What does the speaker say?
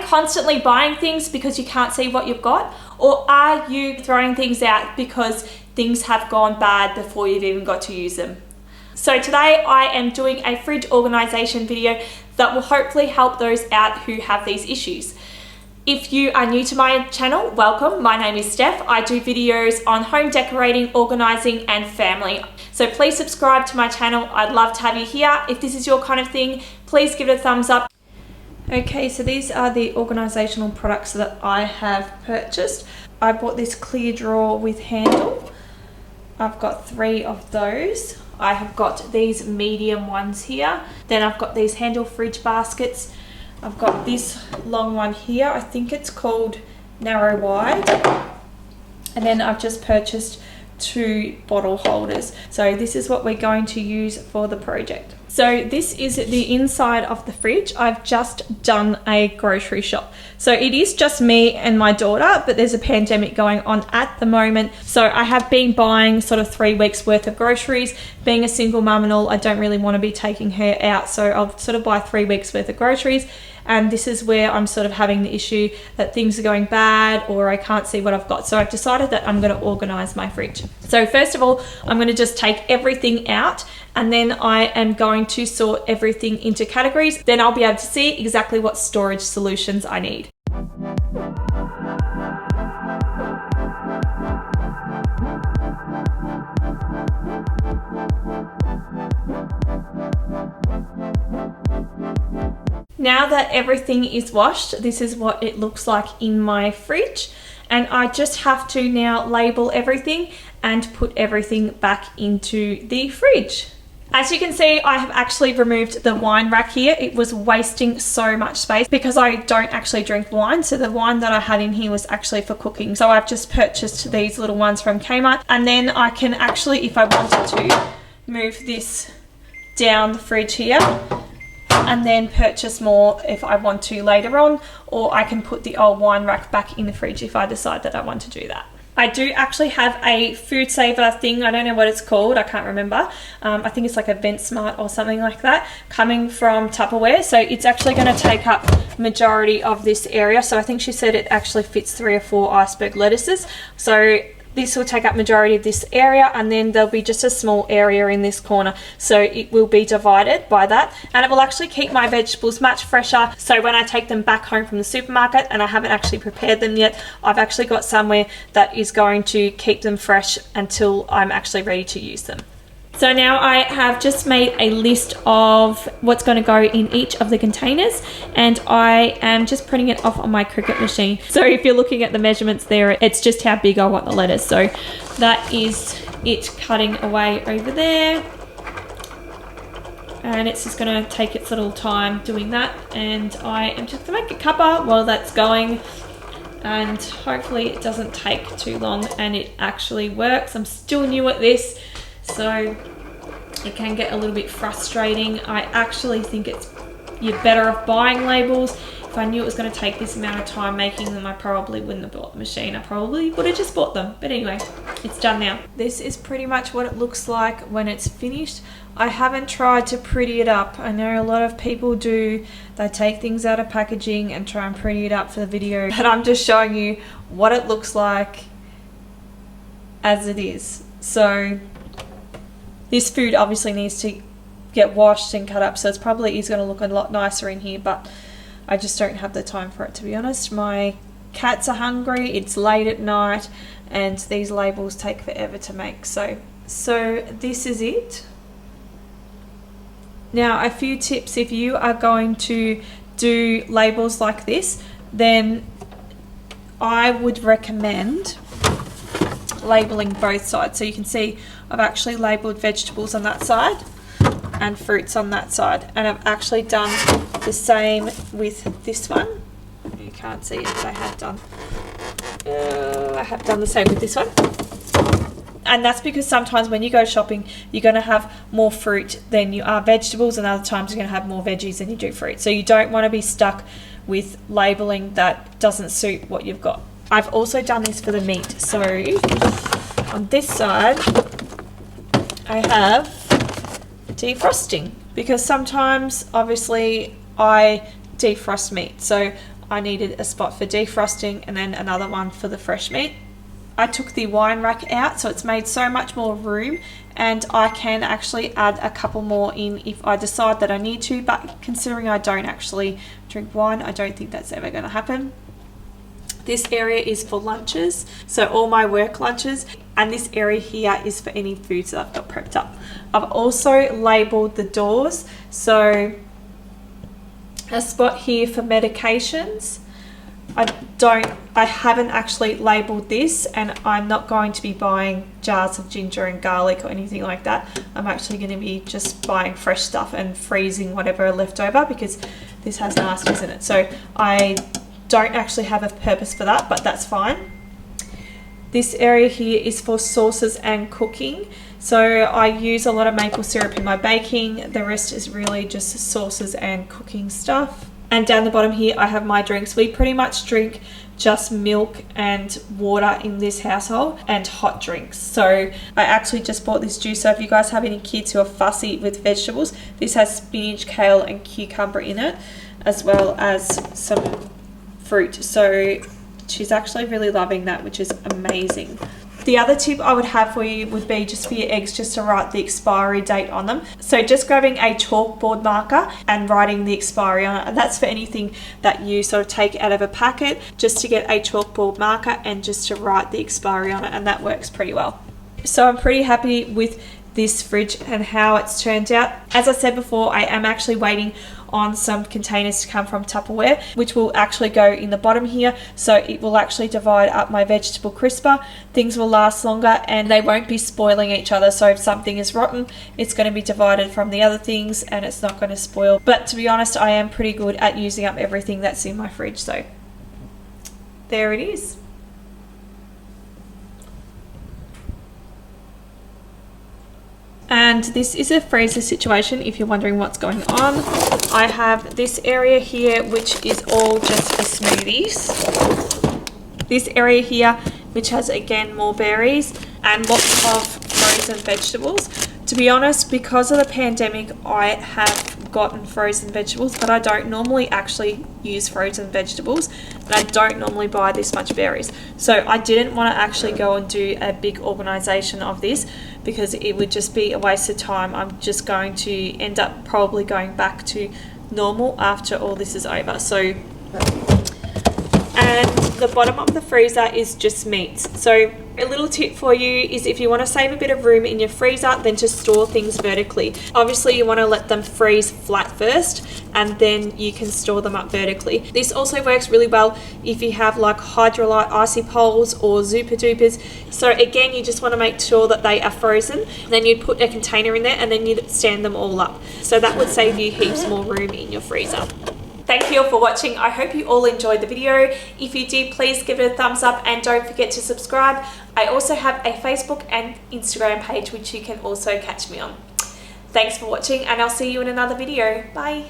you constantly buying things because you can't see what you've got? Or are you throwing things out because things have gone bad before you've even got to use them? So today I am doing a fridge organization video that will hopefully help those out who have these issues. If you are new to my channel, welcome. My name is Steph. I do videos on home decorating, organizing, and family. So please subscribe to my channel. I'd love to have you here. If this is your kind of thing, please give it a thumbs up. Okay, so these are the organizational products that I have purchased. I bought this clear drawer with handle. I've got 3 of those. I have got these medium ones here. Then I've got these handle fridge baskets. I've got this long one here. I think it's called narrow wide. And then I've just purchased 2 bottle holders. So this is what we're going to use for the project. So this is the inside of the fridge. I've just done a grocery shop. So it is just me and my daughter, but there's a pandemic going on at the moment. So I have been buying sort of 3 weeks worth of groceries. Being a single mum and all, I don't really want to be taking her out. So I'll sort of buy 3 weeks worth of groceries. And this is where I'm sort of having the issue that things are going bad or I can't see what I've got. So I've decided that I'm going to organize my fridge. So first of all, I'm going to just take everything out and then I am going to sort everything into categories. Then I'll be able to see exactly what storage solutions I need. Now that everything is washed, this is what it looks like in my fridge. And I just have to now label everything and put everything back into the fridge. As you can see, I have actually removed the wine rack here. It was wasting so much space because I don't actually drink wine. So the wine that I had in here was actually for cooking. So I've just purchased these little ones from Kmart. And then I can actually, if I wanted to, move this down the fridge here and then purchase more if I want to later on, or I can put the old wine rack back in the fridge if I decide that I want to do that. I do actually have a food saver thing, I don't know what it's called, I can't remember. I think it's like a Vent Smart or something like that, coming from Tupperware. So it's actually going to take up majority of this area. So I think she said it actually fits 3 or 4 iceberg lettuces. So this will take up majority of this area, and then there'll be just a small area in this corner. So it will be divided by that, and it will actually keep my vegetables much fresher. So when I take them back home from the supermarket and I haven't actually prepared them yet, I've actually got somewhere that is going to keep them fresh until I'm actually ready to use them. So now I have just made a list of what's going to go in each of the containers, and I am just printing it off on my Cricut machine. So if you're looking at the measurements there, it's just how big I want the letters. So that is it cutting away over there. And it's just going to take its little time doing that. And I am just going to make a cuppa while that's going. And hopefully it doesn't take too long and it actually works. I'm still new at this, so it can get a little bit frustrating. I actually think you're better off buying labels. If I knew it was going to take this amount of time making them, I probably wouldn't have bought the machine. I probably would have just bought them. But anyway, it's done now. This is pretty much what it looks like when it's finished. I haven't tried to pretty it up. I know a lot of people do. They take things out of packaging and try and pretty it up for the video. But I'm just showing you what it looks like as it is. So this food obviously needs to get washed and cut up, so it's probably is going to look a lot nicer in here, but I just don't have the time for it, to be honest. My cats are hungry, it's late at night, and these labels take forever to make. So this is it. Now, a few tips. If you are going to do labels like this, then I would recommend labeling both sides. So you can see I've actually labeled vegetables on that side and fruits on that side, and I've actually done the same with this one. You can't see it, but I have done the same with this one. And that's because sometimes when you go shopping, you're going to have more fruit than you are vegetables, and other times you're going to have more veggies than you do fruit. So you don't want to be stuck with labeling that doesn't suit what you've got. I've also done this for the meat. So on this side, I have defrosting, because sometimes obviously I defrost meat. So I needed a spot for defrosting and then another one for the fresh meat. I took the wine rack out, so it's made so much more room, and I can actually add a couple more in if I decide that I need to, but considering I don't actually drink wine, I don't think that's ever going to happen. This area is for lunches, so all my work lunches, and this area here is for any foods that I've got prepped up. I've also labelled the doors, so a spot here for medications. I haven't actually labelled this, and I'm not going to be buying jars of ginger and garlic or anything like that. I'm actually going to be just buying fresh stuff and freezing whatever are left over, because this has nasties in it. So I don't actually have a purpose for that, but that's fine. This area here is for sauces and cooking. So I use a lot of maple syrup in my baking. The rest is really just sauces and cooking stuff. And down the bottom here, I have my drinks. We pretty much drink just milk and water in this household, and hot drinks. So I actually just bought this juice. So if you guys have any kids who are fussy with vegetables, this has spinach, kale and cucumber in it, as well as some fruit. So she's actually really loving that, which is amazing. The other tip I would have for you would be just for your eggs, just to write the expiry date on them. So just grabbing a chalkboard marker and writing the expiry on it. And that's for anything that you sort of take out of a packet, just to get a chalkboard marker and just to write the expiry on it. And that works pretty well. So I'm pretty happy with this fridge and how it's turned out. As I said before, I am actually waiting on some containers to come from Tupperware, which will actually go in the bottom here, so it will actually divide up my vegetable crisper. Things will last longer and they won't be spoiling each other. So if something is rotten, it's going to be divided from the other things and it's not going to spoil. But to be honest, I am pretty good at using up everything that's in my fridge. So there it is. And this is a freezer situation, if you're wondering what's going on. I have this area here, which is all just for smoothies. This area here, which has again more berries and lots of frozen vegetables. To be honest, because of the pandemic, I have gotten frozen vegetables, but I don't normally actually use frozen vegetables, and I don't normally buy this much berries. So I didn't want to actually go and do a big organisation of this, because it would just be a waste of time. I'm just going to end up probably going back to normal after all this is over. So, and the bottom of the freezer is just meats. So a little tip for you is, if you want to save a bit of room in your freezer, then to store things vertically. Obviously you want to let them freeze flat first, and then you can store them up vertically. This also works really well if you have like Hydrolite icy poles or Zupa Dupas. So again, you just want to make sure that they are frozen. Then you'd put a container in there and then you'd stand them all up. So that would save you heaps more room in your freezer. Thank you all for watching. I hope you all enjoyed the video. If you did, please give it a thumbs up and don't forget to subscribe. I also have a Facebook and Instagram page, which you can also catch me on. Thanks for watching, and I'll see you in another video. Bye.